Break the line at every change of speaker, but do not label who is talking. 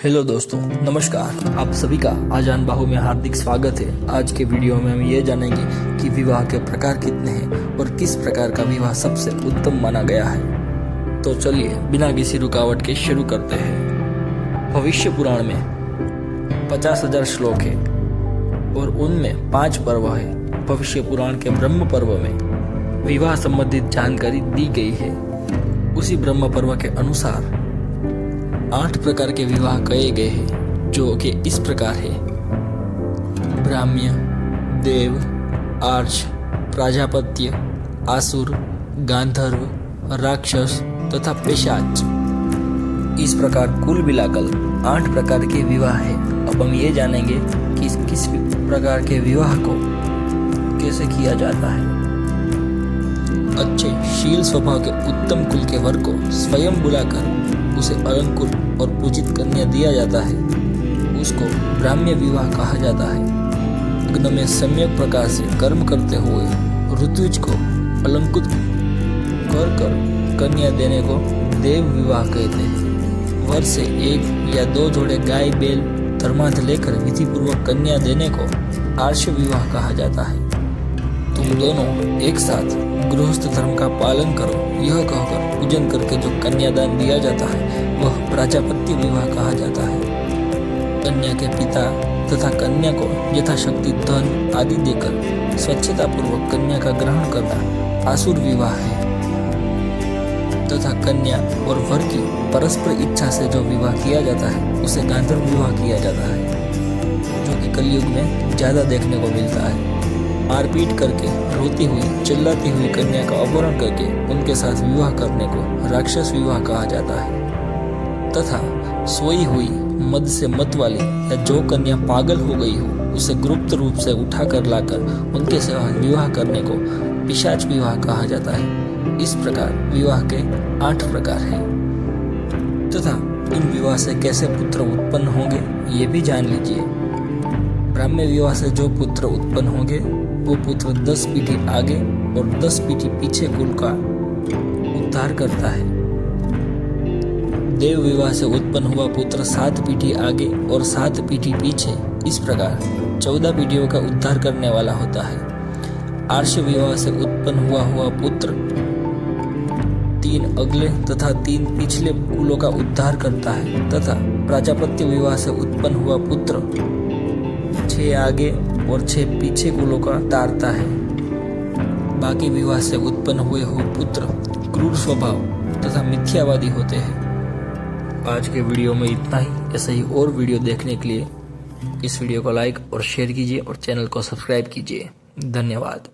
Hello दोस्तों, नमस्कार। आप सभी का आजान बाहू में हार्दिक स्वागत है। आज के वीडियो में हम ये जानेंगे कि विवाह के प्रकार कितने हैं और किस प्रकार का विवाह सबसे उत्तम माना गया है। तो चलिए बिना किसी रुकावट के शुरू करते हैं। भविष्य पुराण में 50,000 श्लोक है और उनमें 5 पर्व है। भविष्य पुराण के ब्रह्म पर्व में विवाह संबंधित जानकारी दी गई है। उसी ब्रह्म पर्व के अनुसार 8 प्रकार के विवाह कहे गए हैं, जो कि इस प्रकार है: ब्राह्म्य, देव, आर्च, प्राजापत्य, आसुर, गांधर्व, राक्षस तथा पिशाच। इस प्रकार कुल मिलाकर 8 प्रकार के विवाह है। अब हम ये जानेंगे कि किस प्रकार के विवाह को कैसे किया जाता है। अच्छे शील स्वभाव के उत्तम कुल के वर को स्वयं बुलाकर उसे अलंकृत और पूजित कन्या दिया जाता है। उसको ब्राह्म्य विवाह कहा जाता है। यज्ञ में सम्यक प्रकार से कर्म करते हुए ऋतुज को अलंकृत कर कन्या देने को देव विवाह कहते हैं। वर से 1 या 2 जोड़े गाय बैल धर्मार्थ लेकर विधि पूर्वक कन्या देने को आर्ष विवाह कहा जाता है। तुम दोनों एक साथ गृहस्थ धर्म का पालन करो, यह कहकर पूजन करके जो कन्यादान दिया जाता है वह प्राजापत्य विवाह कहा जाता है। कन्या के पिता तथा कन्या को यथाशक्ति धन आदि देकर स्वच्छता पूर्वक कन्या का ग्रहण करना आसुर विवाह है। तथा कन्या और वर की परस्पर इच्छा से जो विवाह किया जाता है उसे गांधर्व विवाह किया जाता है, जो कि कलयुग में ज्यादा देखने को मिलता है। मारपीट करके रोती हुई चिल्लाती हुई कन्या का अपहरण करके उनके साथ विवाह करने को राक्षस विवाह कहा जाता है। तथा सोई हुई मद से मत वाली या जो कन्या पागल हो गई हो उसे गुप्त रूप से उठाकर लाकर उनके साथ विवाह करने को पिशाच विवाह कहा जाता है। इस प्रकार विवाह के 8 प्रकार हैं। तथा इन विवाह से कैसे पुत्र उत्पन्न होंगे ये भी जान लीजिए। ब्राह्म्य विवाह से जो पुत्र उत्पन्न होंगे वो पुत्र 10 पीढ़ी आगे और 10 पीढ़ी पीछे कुल का उद्धार करता है। देव विवाह से उत्पन्न हुआ पुत्र 7 पीढ़ी आगे और 7 पीढ़ी पीछे, इस प्रकार 14 पीढ़ियों का उद्धार करने वाला होता है। आर्ष विवाह से उत्पन्न हुआ पुत्र 3 अगले तथा 3 पिछले कुलों का उद्धार करता है। तथा प्राजापत्य विवाह से उत्पन्न हुआ पुत्र 6 आगे और 6 पीछे कुलों का तारता है। बाकी विवाह से उत्पन्न हुए पुत्र क्रूर स्वभाव तथा मिथ्यावादी होते हैं। आज के वीडियो में इतना ही। ऐसे ही और वीडियो देखने के लिए इस वीडियो को लाइक और शेयर कीजिए और चैनल को सब्सक्राइब कीजिए। धन्यवाद।